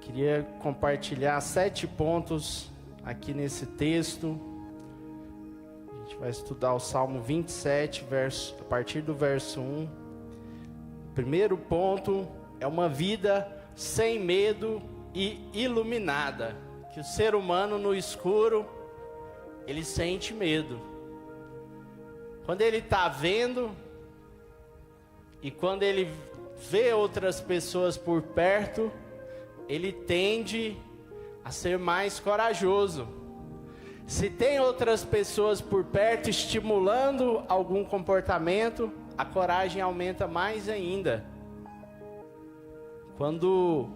Queria compartilhar 7 pontos aqui nesse texto. A gente vai estudar o Salmo 27, a partir do verso 1. O primeiro ponto é uma vida sem medo e iluminada. Que o ser humano no escuro, ele sente medo. Quando ele está vendo e quando ele vê outras pessoas por perto, ele tende a ser mais corajoso. Se tem outras pessoas por perto estimulando algum comportamento, a coragem aumenta mais ainda. Quando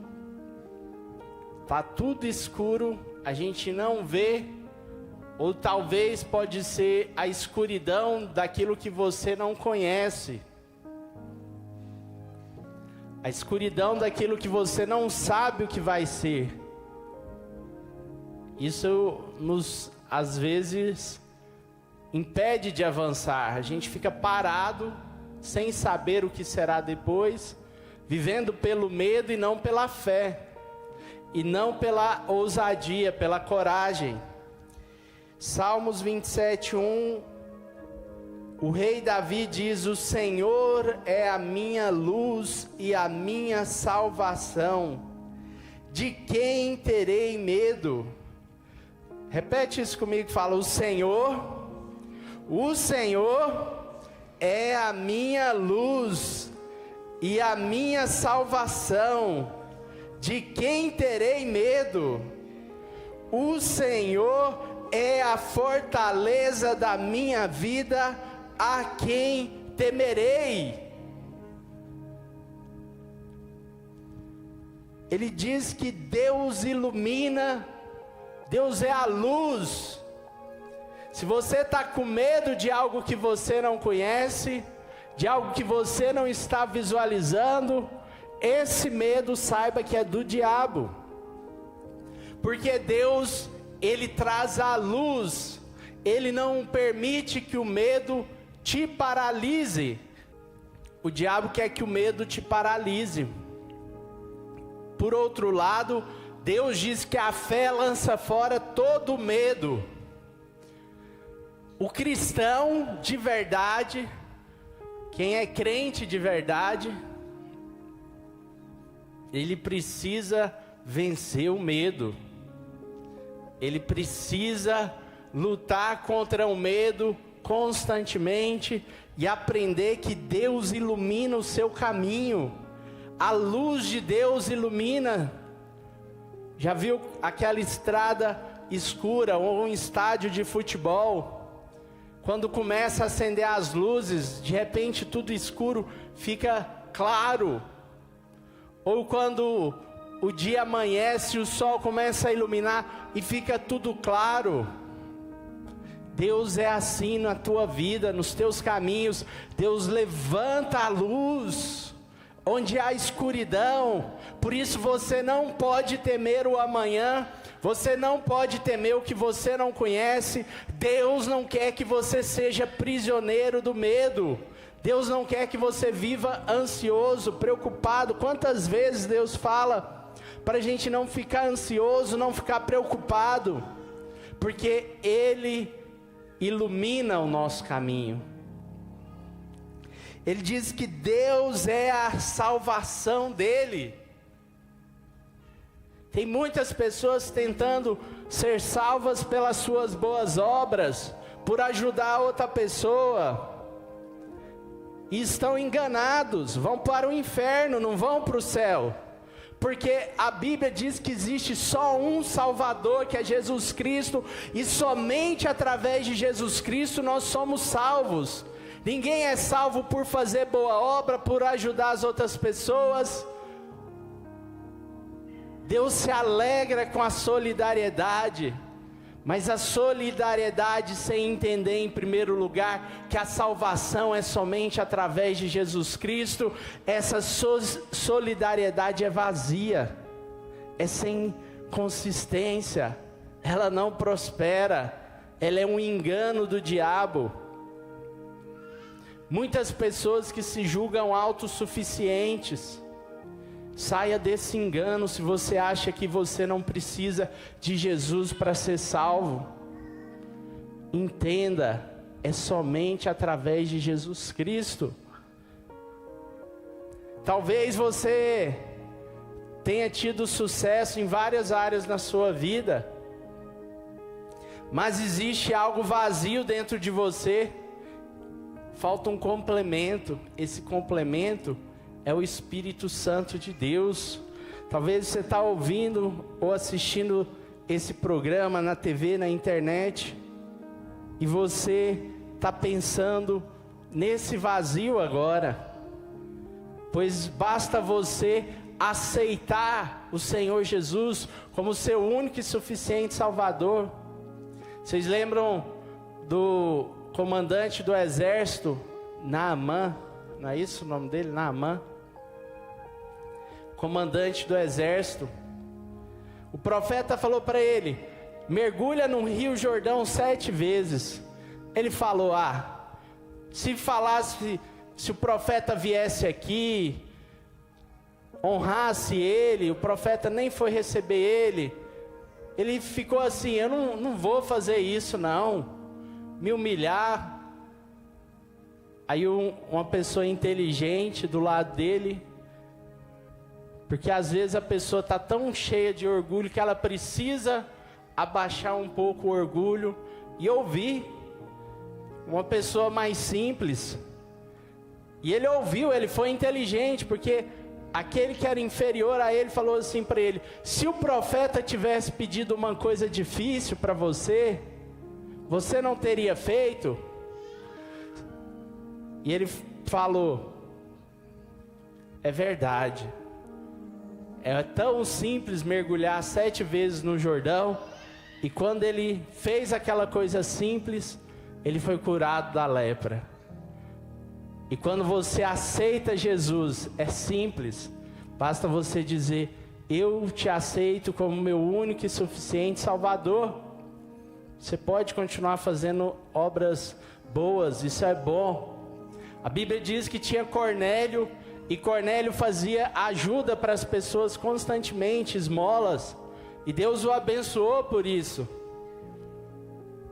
está tudo escuro, a gente não vê, ou talvez pode ser a escuridão daquilo que você não conhece. A escuridão daquilo que você não sabe o que vai ser. Isso nos, às vezes, impede de avançar. A gente fica parado, sem saber o que será depois, vivendo pelo medo e não pela fé. E não pela ousadia, pela coragem. Salmos 27, 1. O rei Davi diz: o Senhor é a minha luz e a minha salvação. De quem terei medo? Repete isso comigo, fala: o Senhor é a minha luz e a minha salvação. De quem terei medo? O Senhor é a fortaleza da minha vida, a quem temerei? Ele diz que Deus ilumina, Deus é a luz. Se você está com medo de algo que você não conhece, de algo que você não está visualizando, esse medo, saiba que é do diabo. Porque Deus, Ele traz a luz. Ele não permite que o medo te paralise. O diabo quer que o medo te paralise. Por outro lado, Deus diz que a fé lança fora todo medo. O cristão de verdade, quem é crente de verdade, ele precisa vencer o medo. Ele precisa lutar contra o medo constantemente e aprender que Deus ilumina o seu caminho. A luz de Deus ilumina. Já viu aquela estrada escura ou um estádio de futebol? Quando começa a acender as luzes, de repente tudo escuro fica claro. Ou quando o dia amanhece, o sol começa a iluminar e fica tudo claro. Deus é assim na tua vida, nos teus caminhos. Deus levanta a luz onde há escuridão. Por isso você não pode temer o amanhã. Você não pode temer o que você não conhece. Deus não quer que você seja prisioneiro do medo. Deus não quer que você viva ansioso, preocupado. Quantas vezes Deus fala para a gente não ficar ansioso, não ficar preocupado, porque Ele ilumina o nosso caminho. Ele diz que Deus é a salvação dele. Tem muitas pessoas tentando ser salvas pelas suas boas obras, por ajudar outra pessoa, e estão enganados, vão para o inferno, não vão para o céu, porque a Bíblia diz que existe só um Salvador, que é Jesus Cristo, e somente através de Jesus Cristo nós somos salvos. Ninguém é salvo por fazer boa obra, por ajudar as outras pessoas. Deus se alegra com a solidariedade, mas a solidariedade sem entender em primeiro lugar que a salvação é somente através de Jesus Cristo, essa solidariedade é vazia, é sem consistência, ela não prospera, ela é um engano do diabo. Muitas pessoas que se julgam autossuficientes, Saia desse engano se você acha que você não precisa de Jesus para ser salvo. Entenda, é somente através de Jesus Cristo. Talvez você tenha tido sucesso em várias áreas na sua vida, mas existe algo vazio dentro de você. Falta um complemento. Esse complemento é o Espírito Santo de Deus. Talvez você está ouvindo ou assistindo esse programa na TV, na internet, e você está pensando nesse vazio agora. Pois basta você aceitar o Senhor Jesus como seu único e suficiente Salvador. Vocês lembram do comandante do exército, Naamã? Não é isso o nome dele? Naamã? Comandante do exército. O profeta falou para ele: mergulha no rio Jordão 7 vezes. Ele falou: se o profeta viesse aqui, honrasse ele, o profeta nem foi receber ele. Ele ficou assim: eu não vou fazer isso não, me humilhar. Aí uma pessoa inteligente do lado dele, porque às vezes a pessoa está tão cheia de orgulho que ela precisa abaixar um pouco o orgulho e ouvir uma pessoa mais simples. E ele ouviu, ele foi inteligente, porque aquele que era inferior a ele falou assim para ele: se o profeta tivesse pedido uma coisa difícil para você, você não teria feito? E ele falou: é verdade, é tão simples mergulhar 7 vezes no Jordão. E quando ele fez aquela coisa simples, ele foi curado da lepra. E quando você aceita Jesus, é simples. Basta você dizer: eu te aceito como meu único e suficiente Salvador. Você pode continuar fazendo obras boas, isso é bom. A Bíblia diz que tinha Cornélio, e Cornélio fazia ajuda para as pessoas constantemente, esmolas. E Deus o abençoou por isso.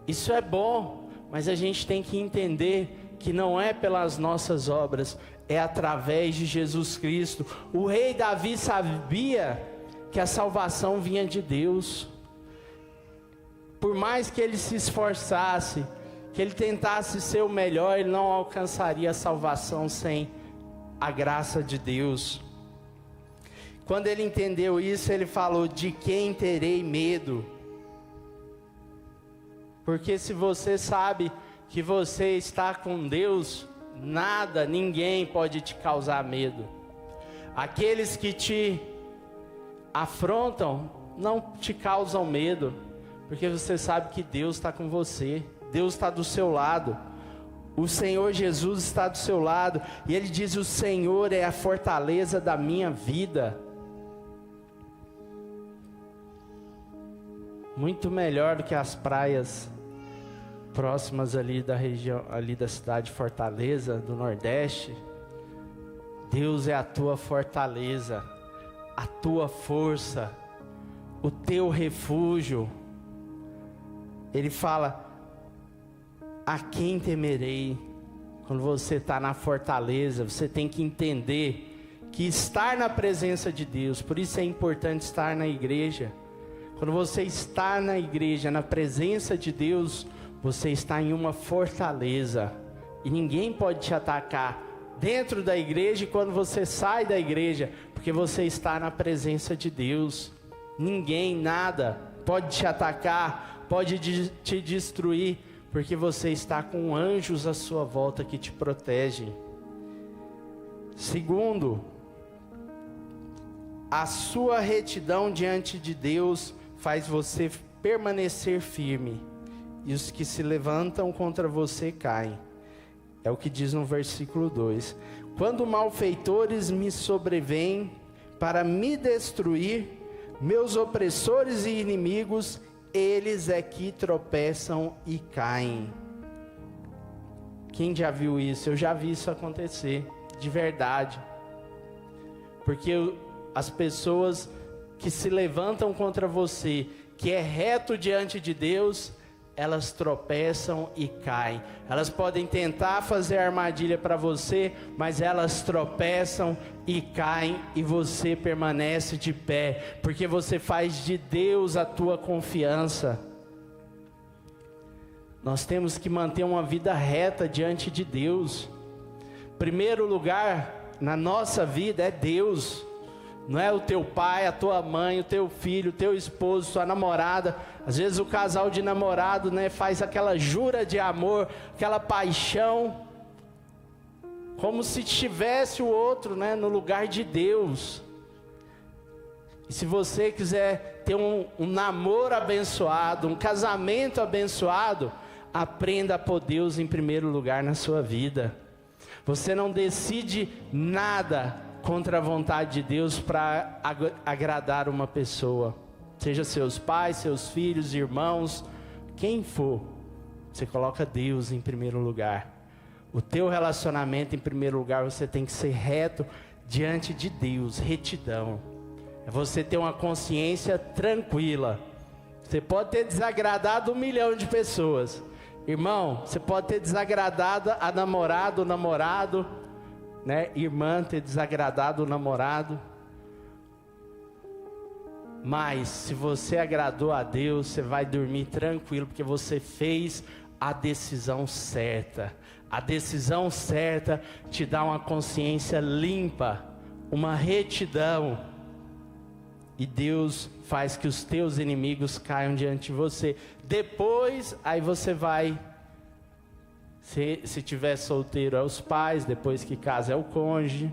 Isso é bom, mas a gente tem que entender que não é pelas nossas obras, é através de Jesus Cristo. O rei Davi sabia que a salvação vinha de Deus. Por mais que ele se esforçasse, que ele tentasse ser o melhor, ele não alcançaria a salvação sem a graça de Deus. Quando ele entendeu isso, ele falou: de quem terei medo? Porque se você sabe que você está com Deus, nada, ninguém pode te causar medo. Aqueles que te afrontam não te causam medo, porque você sabe que Deus está com você, Deus está do seu lado, o Senhor Jesus está do seu lado, e Ele diz: o Senhor é a fortaleza da minha vida. Muito melhor do que as praias próximas ali da região, ali da cidade de Fortaleza, do Nordeste. Deus é a tua fortaleza, a tua força, o teu refúgio. Ele fala: a quem temerei? Quando você está na fortaleza, você tem que entender que estar na presença de Deus, por isso é importante estar na igreja. Quando você está na igreja, na presença de Deus, você está em uma fortaleza, e ninguém pode te atacar dentro da igreja e quando você sai da igreja, porque você está na presença de Deus. Ninguém, nada pode te atacar, pode te destruir, porque você está com anjos à sua volta que te protegem. Segundo, a sua retidão diante de Deus faz você permanecer firme, e os que se levantam contra você caem. É o que diz no versículo 2. Quando malfeitores me sobrevêm para me destruir, meus opressores e inimigos, eles é que tropeçam e caem. Quem já viu isso? Eu já vi isso acontecer, de verdade. Porque as pessoas que se levantam contra você, que é reto diante de Deus, elas tropeçam e caem. Elas podem tentar fazer armadilha para você, mas elas tropeçam e caem, e você permanece de pé, porque você faz de Deus a tua confiança. Nós temos que manter uma vida reta diante de Deus. Primeiro lugar na nossa vida é Deus. Não é o teu pai, a tua mãe, o teu filho, o teu esposo, sua namorada. Às vezes o casal de namorado, né, faz aquela jura de amor, aquela paixão, como se tivesse o outro, né, no lugar de Deus. E se você quiser ter um namoro abençoado, um casamento abençoado, aprenda a pôr Deus em primeiro lugar na sua vida. Você não decide nada contra a vontade de Deus para agradar uma pessoa, seja seus pais, seus filhos, irmãos, quem for. Você coloca Deus em primeiro lugar. O teu relacionamento em primeiro lugar, você tem que ser reto diante de Deus, retidão. É você ter uma consciência tranquila. Você pode ter desagradado 1 milhão de pessoas, irmão, você pode ter desagradado a namorada, o namorado, né? Irmã, ter desagradado o namorado, mas se você agradou a Deus, você vai dormir tranquilo, porque você fez a decisão certa. A decisão certa te dá uma consciência limpa, uma retidão, e Deus faz que os teus inimigos caiam diante de você. Depois, aí você vai, se tiver solteiro, é os pais, depois que casa é o cônjuge,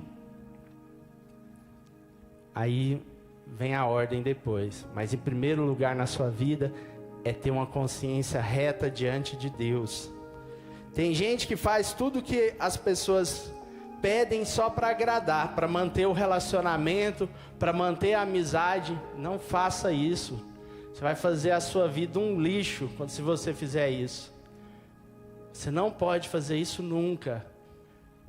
aí vem a ordem depois. Mas em primeiro lugar na sua vida é ter uma consciência reta diante de Deus. Tem gente que faz tudo que as pessoas pedem só para agradar, para manter o relacionamento, para manter a amizade. Não faça isso. Você vai fazer a sua vida um lixo se você fizer isso. Você não pode fazer isso nunca.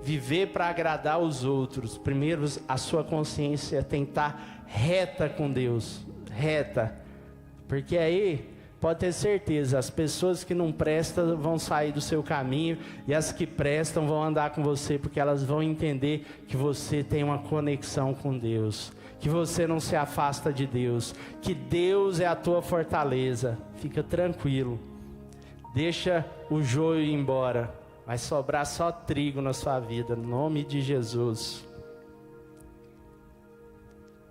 Viver para agradar os outros. Primeiro, a sua consciência tem que estar reta com Deus. Reta. Porque aí, pode ter certeza, as pessoas que não prestam vão sair do seu caminho, e as que prestam vão andar com você, porque elas vão entender que você tem uma conexão com Deus, que você não se afasta de Deus, que Deus é a tua fortaleza. Fica tranquilo. Deixa o joio ir embora. Vai sobrar só trigo na sua vida, no nome de Jesus.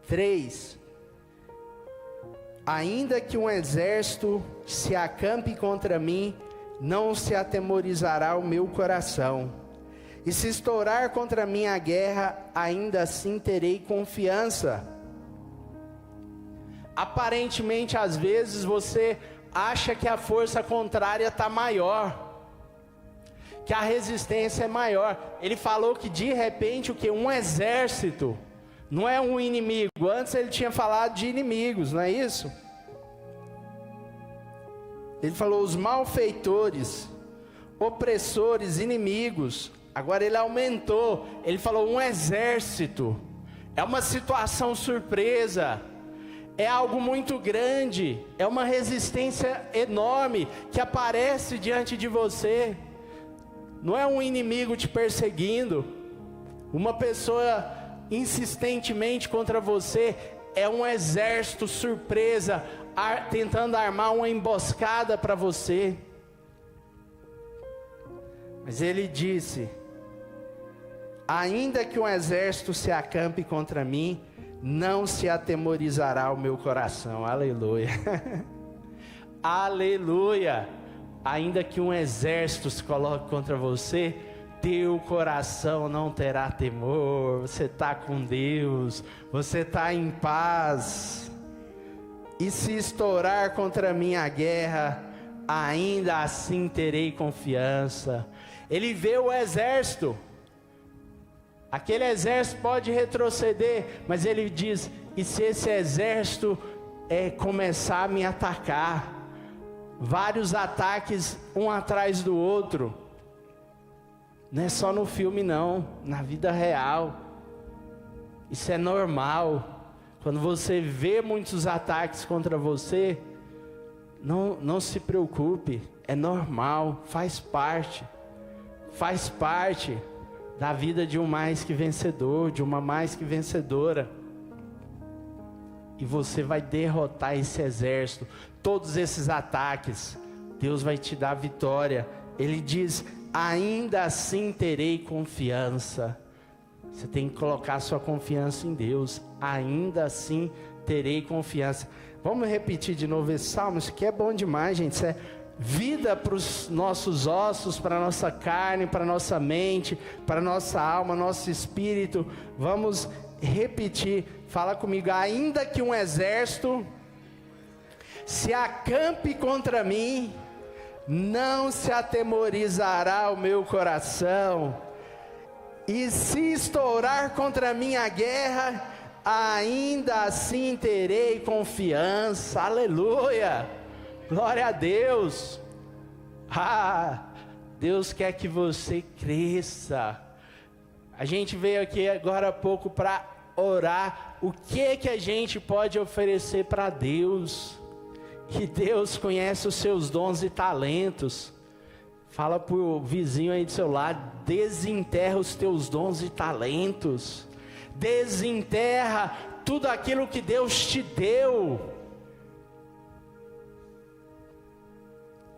3. Ainda que um exército se acampe contra mim, não se atemorizará o meu coração. E se estourar contra mim a guerra, ainda assim terei confiança. Aparentemente, às vezes, você acha que a força contrária está maior, que a resistência é maior. Ele falou que de repente o que? Um exército, não é um inimigo. Antes ele tinha falado de inimigos, não é isso? Ele falou os malfeitores, opressores, inimigos. Agora ele aumentou, ele falou um exército. É uma situação surpresa, é algo muito grande, é uma resistência enorme que aparece diante de você. Não é um inimigo te perseguindo, uma pessoa insistentemente contra você, é um exército surpresa, tentando armar uma emboscada para você. Mas ele disse: ainda que um exército se acampe contra mim, não se atemorizará o meu coração. Aleluia. Aleluia. Ainda que um exército se coloque contra você, teu coração não terá temor. Você está com Deus, você está em paz. E se estourar contra mim a guerra, ainda assim terei confiança. Ele vê o exército, aquele exército pode retroceder, mas ele diz: e se esse exército começar a me atacar? Vários ataques, um atrás do outro. Não é só no filme não, na vida real. Isso é normal. Quando você vê muitos ataques contra você, não se preocupe, é normal, faz parte da vida de um mais que vencedor, de uma mais que vencedora. E você vai derrotar esse exército, todos esses ataques, Deus vai te dar vitória. Ele diz, ainda assim terei confiança. Você tem que colocar sua confiança em Deus, ainda assim terei confiança. Vamos repetir de novo esse salmo, isso aqui é bom demais, gente. Isso é vida para os nossos ossos, para a nossa carne, para a nossa mente, para a nossa alma, nosso espírito. Vamos repetir, fala comigo. Ainda que um exército se acampe contra mim, não se atemorizará o meu coração. E se estourar contra mim a guerra, ainda assim terei confiança. Aleluia, glória a Deus. Deus quer que você cresça. A gente veio aqui agora há pouco para orar. O que a gente pode oferecer para Deus? Que Deus conhece os seus dons e talentos. Fala para o vizinho aí do seu lado, desenterra os teus dons e talentos. Desenterra tudo aquilo que Deus te deu.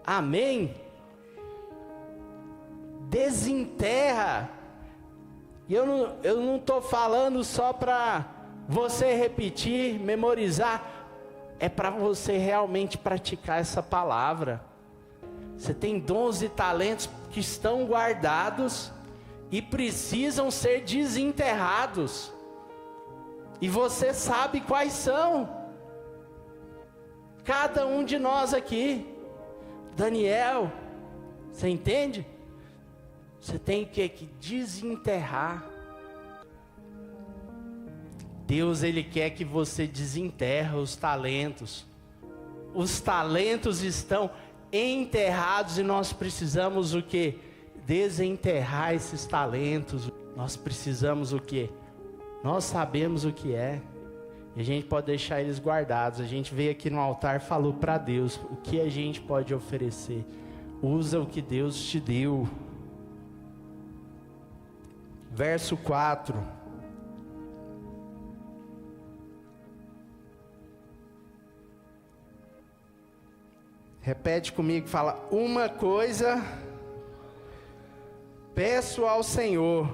Amém? Desenterra. E eu não estou falando só para você repetir, memorizar. É para você realmente praticar essa palavra. Você tem dons e talentos que estão guardados e precisam ser desenterrados. E você sabe quais são. Cada um de nós aqui. Daniel, você entende? Você tem que desenterrar. Deus, Ele quer que você desenterre os talentos. Os talentos estão enterrados e nós precisamos o quê? Desenterrar esses talentos. Nós precisamos o quê? Nós sabemos o que é. E a gente pode deixar eles guardados. A gente veio aqui no altar e falou para Deus o que a gente pode oferecer. Usa o que Deus te deu. Verso 4. Repete comigo, fala, uma coisa peço ao Senhor,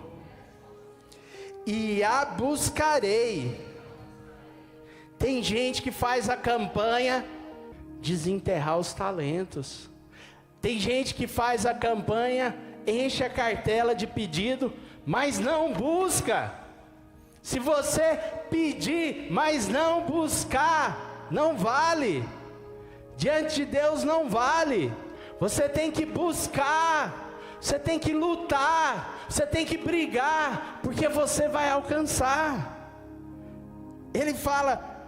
e a buscarei. Tem gente que faz a campanha desenterrar os talentos. Tem gente que faz a campanha, enche a cartela de pedido, mas não busca. Se você pedir, mas não buscar, não vale. Diante de Deus não vale. Você tem que buscar, você tem que lutar, você tem que brigar, porque você vai alcançar. Ele fala,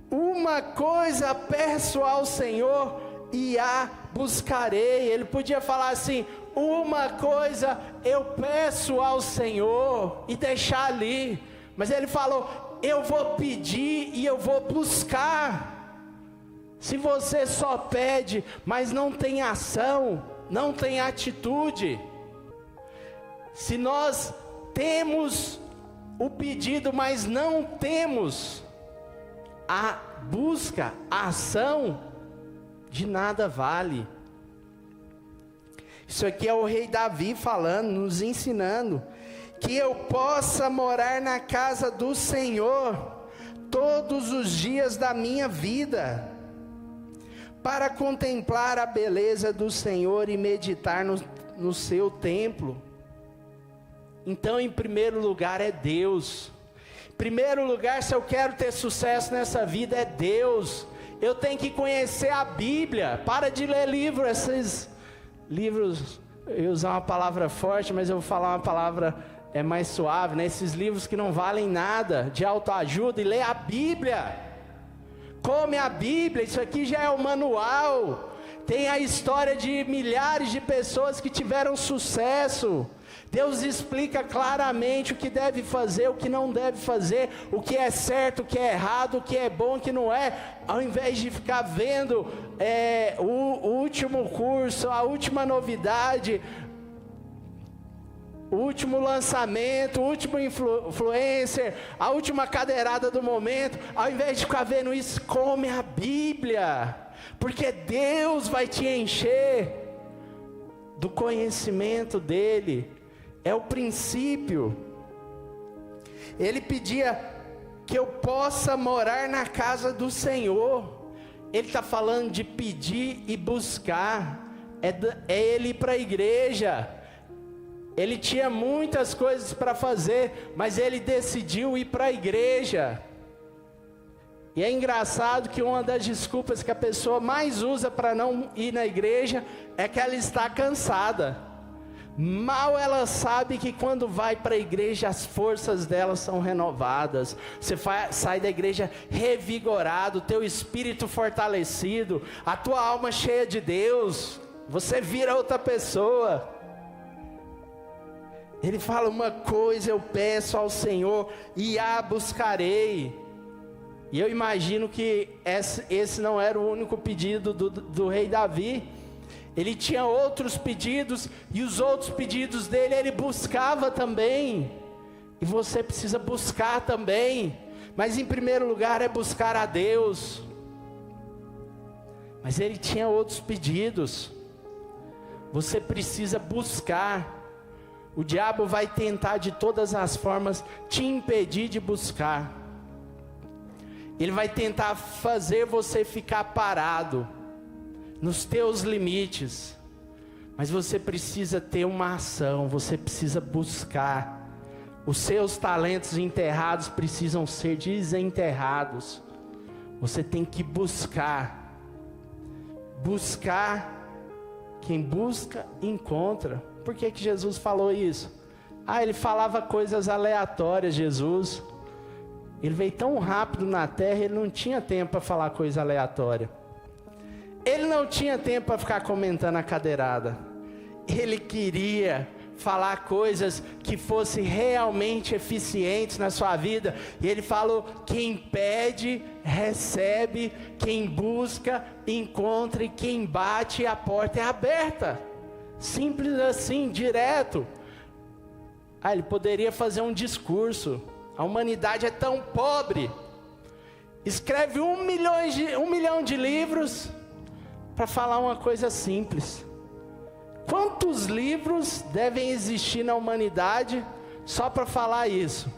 uma coisa peço ao Senhor e a buscarei. Ele podia falar assim, uma coisa eu peço ao Senhor e deixar ali. Mas ele falou, eu vou pedir e eu vou buscar. Se você só pede, mas não tem ação, não tem atitude. Se nós temos o pedido, mas não temos a busca, a ação, de nada vale. Isso aqui é o rei Davi falando, nos ensinando, que eu possa morar na casa do Senhor todos os dias da minha vida, para contemplar a beleza do Senhor e meditar no seu templo. Então, em primeiro lugar é Deus. Em primeiro lugar, se eu quero ter sucesso nessa vida, é Deus. Eu tenho que conhecer a Bíblia. Para de ler esses livros, eu usar uma palavra forte, mas eu vou falar uma palavra mais suave, né? Esses livros que não valem nada, de autoajuda, e lê a Bíblia. Come a Bíblia, isso aqui já é o manual. tem a história de milhares de pessoas que tiveram sucesso. Deus explica claramente o que deve fazer, o que não deve fazer, o que é certo, o que é errado, o que é bom, o que não é, ao invés de ficar vendo o último curso, a última novidade, o último lançamento, o último influencer, a última cadeirada do momento. Ao invés de ficar vendo isso, come a Bíblia, porque Deus vai te encher do conhecimento dEle. É o princípio. Ele pedia que eu possa morar na casa do Senhor. Ele está falando de pedir e buscar. É ele ir para a igreja. Ele tinha muitas coisas para fazer, mas ele decidiu ir para a igreja. E é engraçado que uma das desculpas que a pessoa mais usa para não ir na igreja é que ela está cansada. Mal ela sabe que quando vai para a igreja as forças dela são renovadas. Você sai da igreja revigorado, teu espírito fortalecido, a tua alma cheia de Deus, você vira outra pessoa. Ele fala: uma coisa eu peço ao Senhor e a buscarei. E eu imagino que esse não era o único pedido do rei Davi. Ele tinha outros pedidos, e os outros pedidos dele ele buscava também. E você precisa buscar também, mas em primeiro lugar é buscar a Deus. Mas ele tinha outros pedidos. Você precisa buscar. O diabo vai tentar de todas as formas te impedir de buscar. Ele vai tentar fazer você ficar parado nos teus limites, mas você precisa ter uma ação, você precisa buscar. Os seus talentos enterrados precisam ser desenterrados. Você tem que buscar. Buscar, quem busca, encontra. Por que Jesus falou isso? Ele falava coisas aleatórias, Jesus. Ele veio tão rápido na terra, ele não tinha tempo para falar coisa aleatória. Ele não tinha tempo para ficar comentando a cadeirada. Ele queria falar coisas que fossem realmente eficientes na sua vida. E ele falou: quem pede, recebe. Quem busca, encontra. E quem bate, a porta é aberta. Simples assim, direto. Ele poderia fazer um discurso: a humanidade é tão pobre. Escreve 1 milhão de livros para falar uma coisa simples. Quantos livros devem existir na humanidade só para falar isso?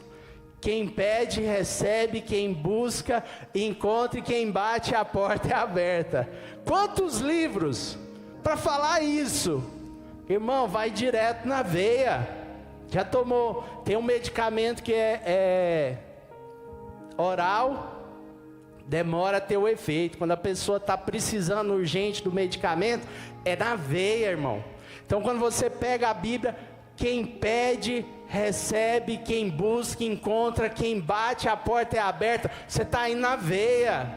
Quem pede, recebe. Quem busca, encontra. E quem bate, a porta é aberta. Quantos livros para falar isso? Irmão, vai direto na veia. Já tomou? Tem um medicamento que é oral, demora a ter o efeito. Quando a pessoa está precisando urgente do medicamento, é na veia, irmão. Então quando você pega a Bíblia, quem pede, recebe. Quem busca, encontra. Quem bate, a porta é aberta. Você está indo na veia.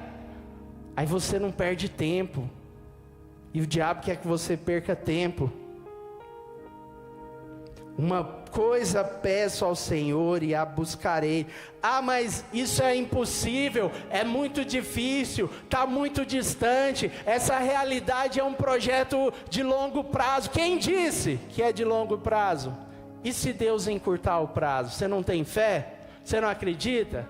Aí você não perde tempo. E o diabo quer que você perca tempo. Uma coisa peço ao Senhor e a buscarei. Mas isso é impossível, é muito difícil, está muito distante. Essa realidade é um projeto de longo prazo. Quem disse que é de longo prazo? E se Deus encurtar o prazo? Você não tem fé? Você não acredita?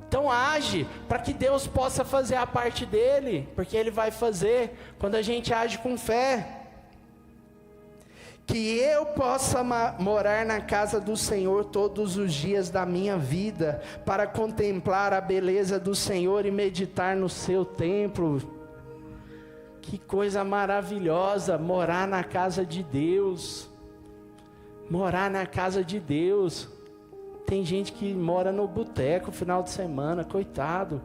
Então age para que Deus possa fazer a parte dele, porque Ele vai fazer quando a gente age com fé. Que eu possa morar na casa do Senhor todos os dias da minha vida, para contemplar a beleza do Senhor e meditar no seu templo. Que coisa maravilhosa, morar na casa de Deus. Morar na casa de Deus. Tem gente que mora no boteco final de semana, coitado.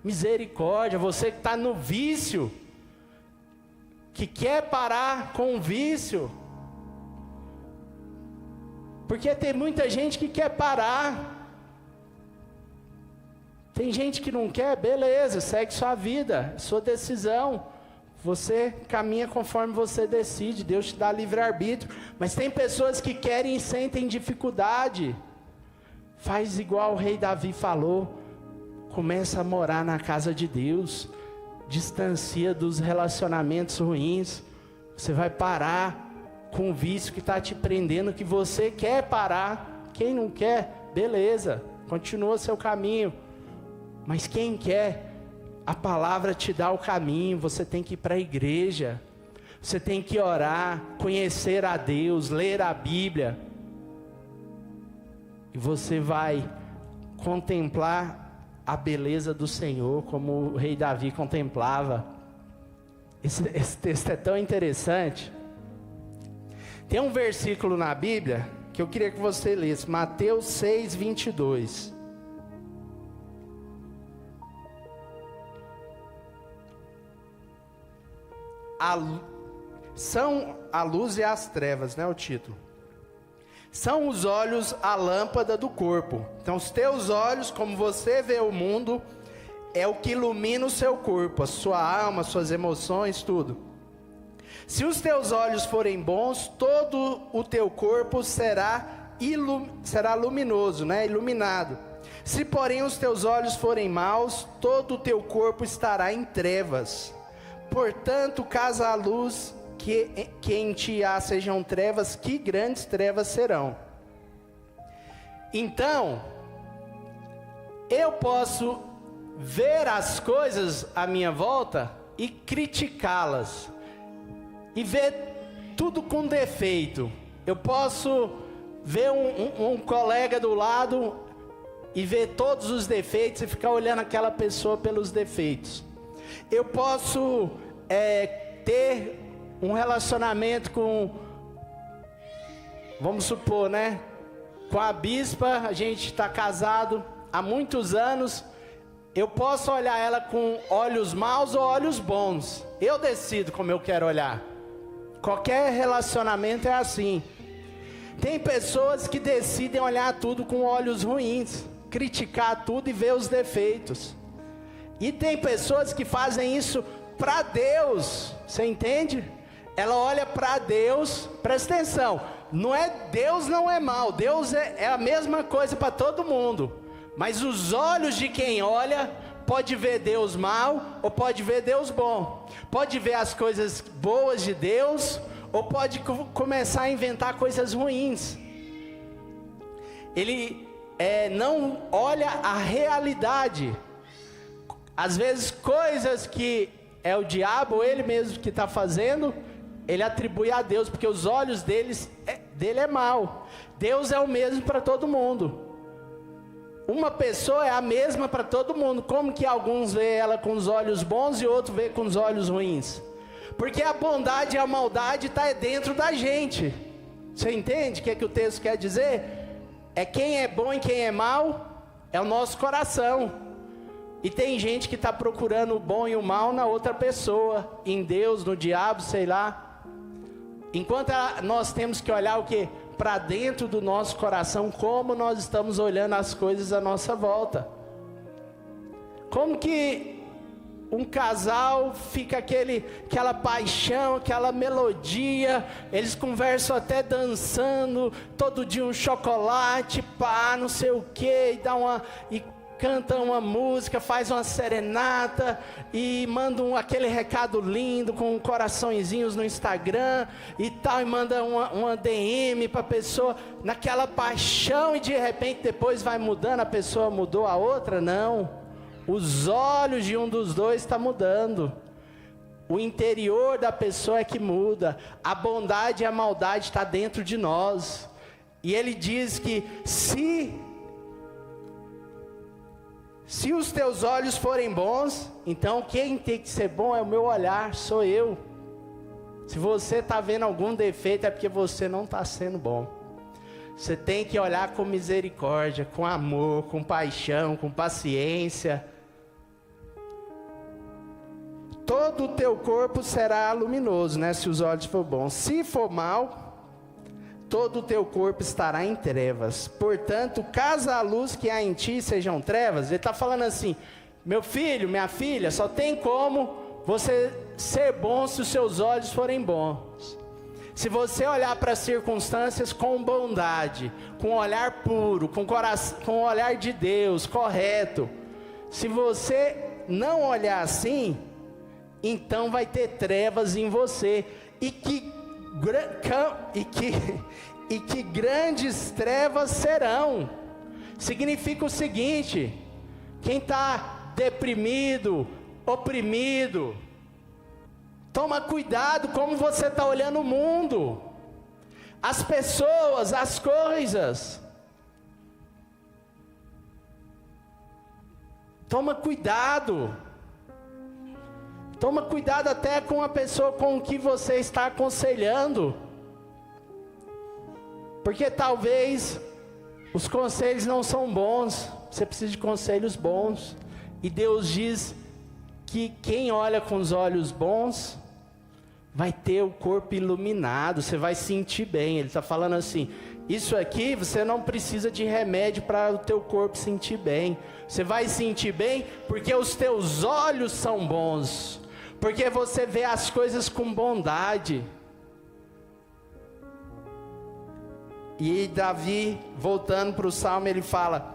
Misericórdia, você que está no vício, que quer parar com o vício. Porque tem muita gente que quer parar. Tem gente que não quer, beleza, segue sua vida, sua decisão. Você caminha conforme você decide, Deus te dá livre-arbítrio. Mas tem pessoas que querem e sentem dificuldade. Faz igual o rei Davi falou. Começa a morar na casa de Deus. Distancia dos relacionamentos ruins. Você vai parar com o vício que está te prendendo, que você quer parar. Quem não quer, beleza, continua seu caminho. Mas quem quer, a palavra te dá o caminho. Você tem que ir para a igreja, você tem que orar, conhecer a Deus, ler a Bíblia, e você vai contemplar a beleza do Senhor, como o rei Davi contemplava. Esse texto é tão interessante. Tem um versículo na Bíblia que eu queria que você lesse, Mateus 6, 22. São a luz e as trevas, né, o título. São os olhos a lâmpada do corpo. Então os teus olhos, como você vê o mundo, é o que ilumina o seu corpo, a sua alma, suas emoções, tudo. Se os teus olhos forem bons, todo o teu corpo será luminoso, né, iluminado. Se porém os teus olhos forem maus, todo o teu corpo estará em trevas. Portanto, caso a luz que em ti há sejam trevas, que grandes trevas serão. Então, eu posso ver as coisas à minha volta e criticá-las, e ver tudo com defeito. Eu posso ver um colega do lado e ver todos os defeitos e ficar olhando aquela pessoa pelos defeitos. Eu posso ter um relacionamento com, vamos supor, né, com a bispa. A gente está casado há muitos anos. Eu posso olhar ela com olhos maus ou olhos bons. Eu decido como eu quero olhar. Qualquer relacionamento é assim. Tem pessoas que decidem olhar tudo com olhos ruins, criticar tudo e ver os defeitos. E tem pessoas que fazem isso para Deus, você entende? Ela olha para Deus, presta atenção, Deus não é mau, Deus é a mesma coisa para todo mundo. Mas os olhos de quem olha, pode ver Deus mau ou pode ver Deus bom. Pode ver as coisas boas de Deus ou pode começar a inventar coisas ruins. Ele não olha a realidade. Às vezes coisas que é o diabo, ele mesmo que está fazendo, ele atribui a Deus, porque os olhos dele é mau. Deus é o mesmo para todo mundo. Uma pessoa é a mesma para todo mundo. Como que alguns veem ela com os olhos bons e outros veem com os olhos ruins? Porque a bondade e a maldade está dentro da gente. Você entende o que o texto quer dizer? É quem é bom e quem é mau, é o nosso coração. E tem gente que está procurando o bom e o mal na outra pessoa, em Deus, no diabo, sei lá. Enquanto nós temos que olhar o quê? Para dentro do nosso coração, como nós estamos olhando as coisas à nossa volta. Como que um casal fica aquela paixão, aquela melodia, eles conversam até dançando, todo dia um chocolate, pá, não sei o que, e canta uma música, faz uma serenata e manda aquele recado lindo com coraçõezinhos no Instagram e tal, e manda uma DM para a pessoa, naquela paixão, e de repente depois vai mudando, a pessoa mudou, a outra não. Os olhos de um dos dois está mudando. O interior da pessoa é que muda. A bondade e a maldade está dentro de nós. E ele diz que se os teus olhos forem bons, então quem tem que ser bom é o meu olhar, sou eu. Se você está vendo algum defeito, é porque você não está sendo bom. Você tem que olhar com misericórdia, com amor, com paixão, com paciência. Todo o teu corpo será luminoso, né, se os olhos forem bons. Se for mal, todo o teu corpo estará em trevas. Portanto, caso a luz que há em ti sejam trevas, ele está falando assim, meu filho, minha filha, só tem como você ser bom se os seus olhos forem bons. Se você olhar para as circunstâncias com bondade, com um olhar puro, com o olhar de Deus, correto. Se você não olhar assim, então vai ter trevas em você. E que grandes trevas serão. Significa o seguinte: quem está deprimido, oprimido, toma cuidado como você está olhando o mundo, as pessoas, as coisas. Toma cuidado. Toma cuidado até com a pessoa com que você está aconselhando. Porque talvez os conselhos não são bons. Você precisa de conselhos bons. E Deus diz que quem olha com os olhos bons vai ter o corpo iluminado, você vai sentir bem. Ele está falando assim: isso aqui você não precisa de remédio para o teu corpo sentir bem. Você vai sentir bem porque os teus olhos são bons, porque você vê as coisas com bondade. E Davi, voltando para o Salmo, ele fala: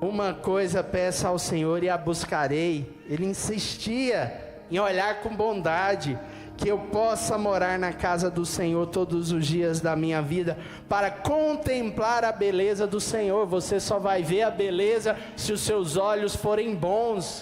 uma coisa peço ao Senhor e a buscarei. Ele insistia em olhar com bondade, que eu possa morar na casa do Senhor todos os dias da minha vida, para contemplar a beleza do Senhor. Você só vai ver a beleza se os seus olhos forem bons.